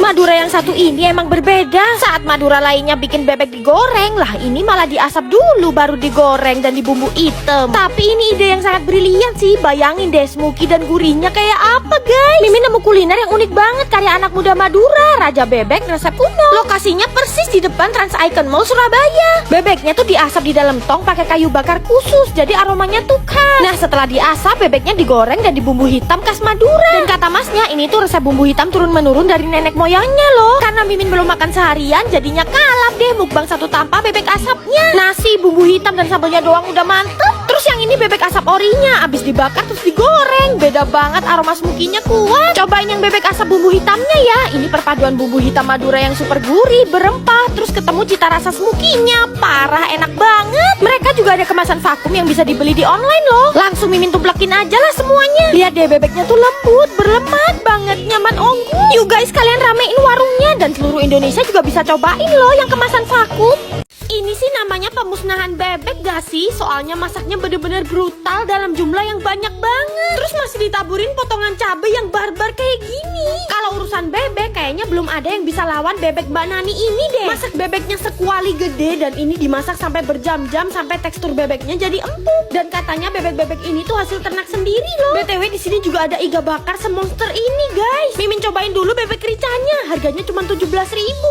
Madura yang satu ini emang berbeda. Saat Madura lainnya bikin bebek digoreng, lah ini malah diasap dulu baru digoreng dan dibumbu hitam. Tapi ini ide yang sangat brilian sih. Bayangin deh smoky dan gurihnya kayak apa guys. Mimin nemu kuliner yang unik banget karya anak muda Madura, Raja Bebek resep kuno. Lokasinya persis di depan Trans Icon Mall Surabaya. Bebeknya tuh diasap di dalam tong pakai kayu bakar khusus, jadi aromanya tuh khas. Nah setelah diasap, bebeknya digoreng dan dibumbu hitam khas Madura. Dan kata masnya ini tuh resep bumbu hitam turun menurun dari nenek moyangnya loh. Karena Mimin belum makan seharian, jadinya kalap deh mukbang satu tanpa bebek asapnya. Nasi, bumbu hitam dan sambelnya doang udah mantep. Terus yang ini bebek asap orinya, abis dibakar terus digoreng. Beda banget, aroma smokinya kuat. Cobain yang bebek asap bumbu hitamnya ya. Ini perpaduan bumbu hitam Madura yang super gurih, berempah, terus ketemu cita rasa smokinya. Parah, enak banget. Mereka juga ada kemasan vakum yang bisa dibeli di online loh. Langsung Mimin tumplakin aja lah semuanya. Lihat deh bebeknya tuh lembut, berlemak banget, nyaman onggu. Yuk guys, kalian ramein warungnya dan seluruh Indonesia juga bisa cobain loh yang kemasan vakum. Ini sih namanya pemusnahan bebek gak sih? Soalnya masaknya bener-bener brutal dalam jumlah yang banyak banget. Terus masih ditaburin potongan cabai yang barbar kayak gini. Kalau urusan bebek kayaknya belum ada yang bisa lawan bebek Mbak Nani ini deh. Masak bebeknya sekuali gede dan ini dimasak sampai berjam-jam sampai tekstur bebeknya jadi empuk. Dan katanya bebek-bebek ini tuh hasil ternak sendiri loh. BTW di sini juga ada iga bakar semonster ini guys. Mimin cobain dulu bebek ricanya. Harganya cuma 17.000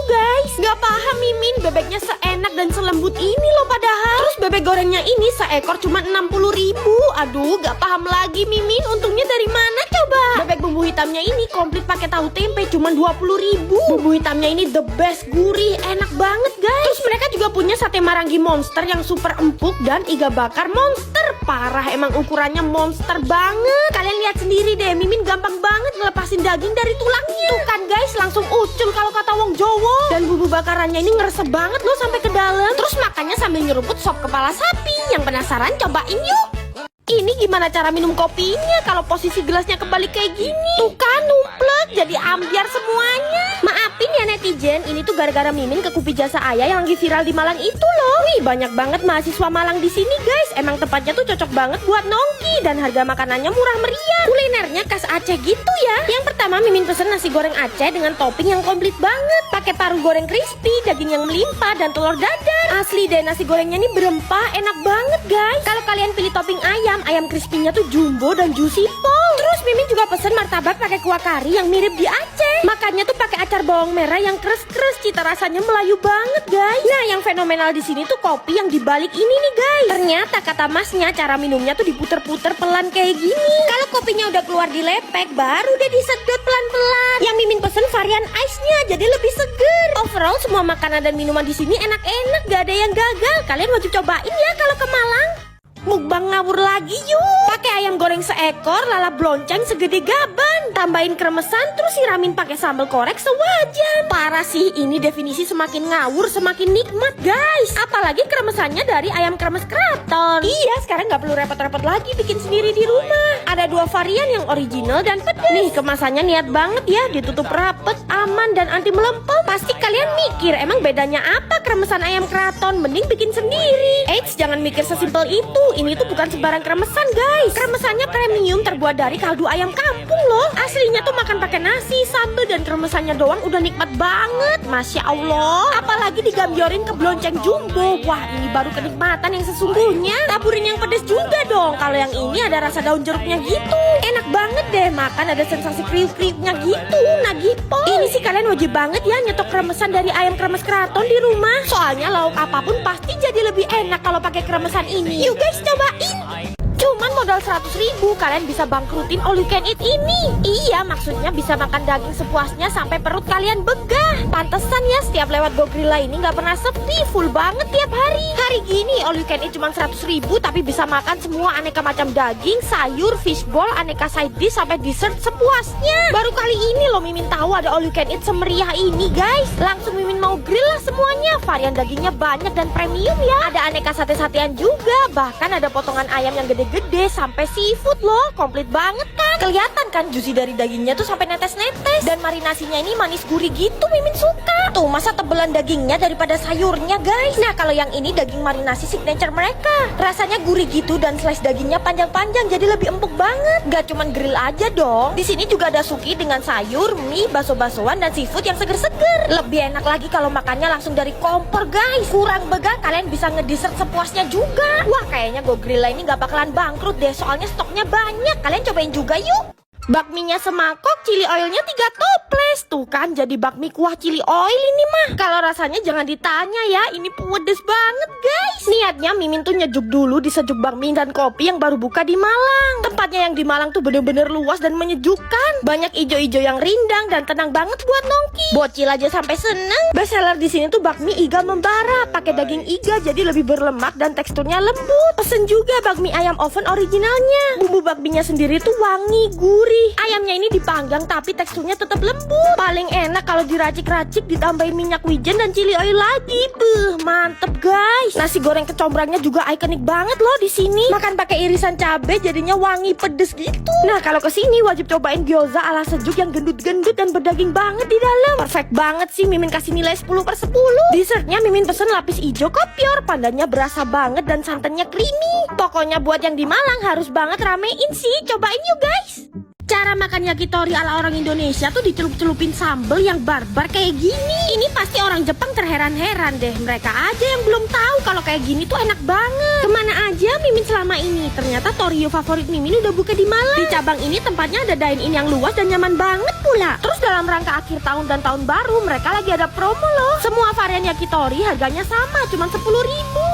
guys. Gak paham Mimin bebeknya seenak dan selembut ini loh padahal. Terus bebek gorengnya ini seekor cuma 60.000. Aduh gak paham lagi Mimin, untungnya dari mana coba? Bebek bumbu hitamnya ini komplit pakai tahu tempe cuma 20.000. Bumbu hitamnya ini the best, gurih, enak banget guys. Terus mereka juga punya sate marangi monster yang super empuk dan iga bakar monster. Parah, emang ukurannya monster banget. Kalian lihat sendiri deh, Mimin gampang banget ngelepasin daging dari tulangnya. Tuh kan guys, langsung ucul kalau kata wong Jowo. Dan bumbu bakarannya ini ngeresep banget loh sampai ke dalam. Terus makannya sambil nyeruput sop kepala sapi. Yang penasaran cobain yuk. Ini gimana cara minum kopinya kalau posisi gelasnya kebalik kayak gini? Tuh kan numplek, jadi ambiar semuanya. Maafin ya netizen, ini tuh gara-gara Mimin ke Kopi Jasa Ayah yang lagi viral di Malang itu loh. Wih, banyak banget mahasiswa Malang di sini guys. Emang tempatnya tuh cocok banget buat nongki dan harga makanannya murah meriah. Kulinernya khas Aceh gitu ya. Yang pertama Mimin pesen nasi goreng Aceh dengan topping yang komplit banget. Pakai paru goreng crispy, daging yang melimpah dan telur dadar. Asli deh, nasi gorengnya ini berempah, enak banget guys. Kalau kalian pilih topping ayam crispy-nya tuh jumbo dan juicy pol. Terus Mimin juga pesen martabak pakai kuah kari yang mirip di Aceh. Makannya tuh pakai acar bawang merah yang kres-kres, cita rasanya Melayu banget guys. Nah yang fenomenal di sini tuh kopi yang dibalik ini nih guys. Ternyata kata masnya cara minumnya tuh diputer-puter pelan kayak gini. Kalau kopinya udah keluar di lepek, baru deh disedot pelan-pelan. Yang Mimin pesen varian ice-nya jadi lebih seger. Overall semua makanan dan minuman di sini enak-enak, gak ada yang gagal. Kalian wajib cobain ya kalau ke Malang. Mukbang ngawur lagi yuk. Pakai ayam goreng seekor, lalap blonceng segede gaban. Tambahin kremesan, terus siramin pakai sambal korek sewajan. Parah sih, ini definisi semakin ngawur semakin nikmat guys. Apalagi kremesannya dari ayam kremes keraton. Iya, sekarang nggak perlu repot-repot lagi bikin sendiri di rumah. Ada dua varian yang original dan pedas. Nih kemasannya niat banget ya, ditutup rapet, aman dan anti melempem. Pasti kalian mikir, emang bedanya apa kremesan ayam keraton? Mending bikin sendiri. Eits, jangan mikir sesimpel itu. Ini tuh bukan sembarang kremesan guys. Kremesannya premium terbuat dari kaldu ayam kampung loh. Aslinya tuh makan pakai nasi, sambal dan kremesannya doang udah nikmat banget. Masya Allah. Apalagi digambiorin ke blonceng jumbo. Wah ini baru kenikmatan yang sesungguhnya. Taburin yang pedes juga dong. Kalau yang ini ada rasa daun jeruknya gitu. Enak banget deh makan, ada sensasi kriuk-kriuknya gitu. Nagipol. Ini sih kalian wajib banget ya nyetok kremesan dari ayam kremes keraton di rumah. Soalnya lauk apapun pasti jadi lebih enak kalau pakai kremesan ini. Yuk guys cobain. Cuman modal 100.000 kalian bisa bangkrutin all you can eat ini. Iya maksudnya bisa makan daging sepuasnya sampai perut kalian begah. Pantesan ya setiap lewat Gogrilla ini gak pernah sepi, full banget tiap hari. Hari gini all you can eat cuma 100.000 tapi bisa makan semua aneka macam daging, sayur, fishball, aneka side dish sampai dessert sepuasnya. Baru kali ini loh Mimin tahu ada all you can eat semeriah ini guys. Langsung Mimin mau grill lah semuanya. Varian dagingnya banyak dan premium ya. Ada aneka sate-satean juga. Bahkan ada potongan ayam yang gede sampai seafood loh, komplit banget kan. Kelihatan kan juicy dari dagingnya tuh sampai netes-netes. Dan marinasinya ini manis gurih gitu, Mimin suka. Tuh masa tebelan dagingnya daripada sayurnya guys. Nah kalau yang ini daging marinasi signature mereka. Rasanya gurih gitu dan slice dagingnya panjang-panjang jadi lebih empuk banget. Gak cuman grill aja dong. Di sini juga ada suki dengan sayur, mie, bakso-baksoan dan seafood yang seger-seger. Lebih enak lagi kalau makannya langsung dari kompor guys. Kurang begang kalian bisa ngedessert sepuasnya juga. Wah kayaknya Go Grilla ini gak bakalan bangkrut deh, soalnya stoknya banyak. Kalian cobain juga yuk. Bakminya semangkok, chili oilnya 3 toples. Tuh kan jadi bakmi kuah chili oil ini mah. Kalau rasanya jangan ditanya ya, ini pedes banget guys. Niatnya Mimin tuh nyejuk dulu di sejuk bakmi dan kopi yang baru buka di Malang. Tempatnya yang di Malang tuh bener-bener luas dan menyejukkan. Banyak ijo-ijo yang rindang dan tenang banget buat nongki. Bocil aja sampai seneng. Bestseller di sini tuh bakmi iga membara, pakai daging iga jadi lebih berlemak dan teksturnya lembut. Pesen juga bakmi ayam oven originalnya. Bumbu bakminya sendiri tuh wangi, gurih. Ayamnya ini dipanggang tapi teksturnya tetap lembut. Paling enak kalau diracik-racik ditambahin minyak wijen dan chili oil lagi. Mantep guys. Nasi goreng kecombrangnya juga ikonik banget loh di sini. Makan pakai irisan cabai jadinya wangi pedes gitu. Nah kalau kesini wajib cobain gyoza ala sejuk yang gendut-gendut dan berdaging banget di dalam. Perfect banget sih, Mimin kasih nilai 10/10. Dessertnya Mimin pesen lapis hijau kopior. Pandannya berasa banget dan santannya creamy. Pokoknya buat yang di Malang harus banget ramein sih. Cobain yuk guys. Cara makan yakitori ala orang Indonesia tuh dicelup-celupin sambal yang barbar kayak gini. Ini pasti orang Jepang terheran-heran deh. Mereka aja yang belum tahu kalau kayak gini tuh enak banget. Kemana aja Mimin selama ini? Ternyata Torio favorit Mimin udah buka di Malang. Di cabang ini tempatnya ada dine-in yang luas dan nyaman banget pula. Terus dalam rangka akhir tahun dan tahun baru mereka lagi ada promo loh. Semua varian yakitori harganya sama, cuma 10.000.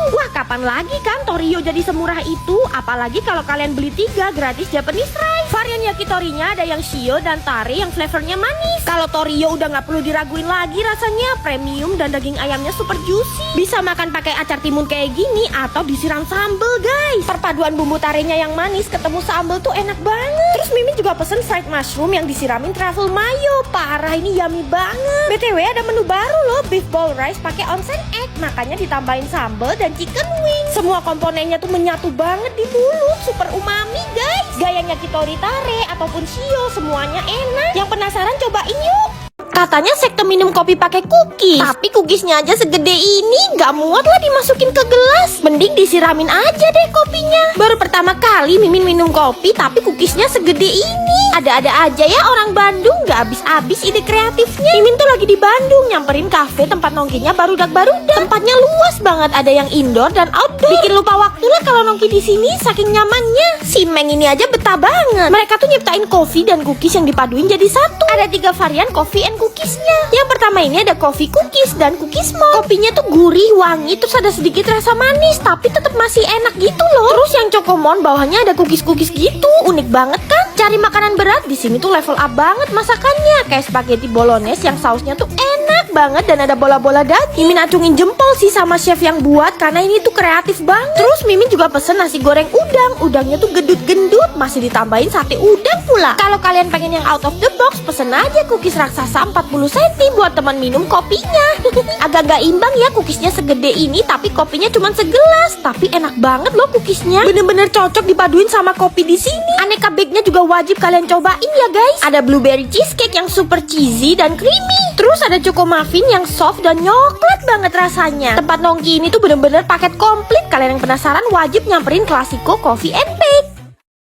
Wah kapan lagi kan Torio jadi semurah itu? Apalagi kalau kalian beli 3 gratis Japanese rice. Varian yakitorinya ada yang shio dan tare yang flavornya manis. Kalau Torio udah nggak perlu diraguin lagi, rasanya premium dan daging ayamnya super juicy. Bisa makan pakai acar timun kayak gini atau disiram sambal guys. Perpaduan bumbu tarenya yang manis ketemu sambal tuh enak banget. Terus Mimin juga pesen fried mushroom yang disiramin truffle mayo. Parah ini yummy banget. BTW ada menu baru loh, beef bowl rice pakai onsen egg. Makanya ditambahin sambal dan chicken wing. Semua komponennya tuh menyatu banget di mulut, super umami guys. Gayanya yakitori tare ataupun shio semuanya enak. Yang penasaran cobain yuk. Katanya sekte minum kopi pakai cookies, tapi cookiesnya aja segede ini, gak muat lah dimasukin ke gelas. Mending disiramin aja deh kopinya. Baru pertama kali Mimin minum kopi, tapi cookiesnya segede ini. Ada-ada aja ya orang Bandung, gak habis-habis ide kreatifnya. Mimin tuh lagi di Bandung, nyamperin kafe tempat nongkinya barudak-barudak. Tempatnya luas banget, ada yang indoor dan outdoor. Bikin lupa waktu lah kalau nongki di sini, saking nyamannya. Si Meng ini aja betah banget. Mereka tuh nyiptain kopi dan cookies yang dipaduin jadi satu. Ada 3 varian coffee and cookiesnya. Yang pertama ini ada coffee cookies dan cookies malt. Kopinya tuh gurih, wangi, terus ada sedikit rasa manis, tapi tetap masih enak gitu loh. Terus yang chokomon bawahnya ada cookies-cookies gitu, unik banget kan? Cari makanan berat di sini tuh level up banget masakannya. Kayak spaghetti bolognese yang sausnya tuh enak banget dan ada bola-bola daging. Mimin acungin jempol sih sama chef yang buat karena ini tuh kreatif banget. Terus Mimin juga pesen nasi goreng udang. Udangnya tuh gendut-gendut, masih ditambahin sate udang pula. Kalau kalian pengen yang out of the box, pesen aja cookies raksasa 40 cm buat teman minum kopinya. Agak gak imbang ya cookiesnya segede ini, tapi kopinya cuma segelas. Tapi enak banget loh cookiesnya. Bener-bener cocok dipaduin sama kopi di sini. Aneka bake-nya juga wajib kalian cobain ya guys. Ada blueberry cheesecake yang super cheesy dan creamy. Terus ada choco muffin yang soft dan nyoklat banget rasanya. Tempat nongki ini tuh bener-bener paket komplit. Kalian yang penasaran wajib nyamperin Klasiko Coffee and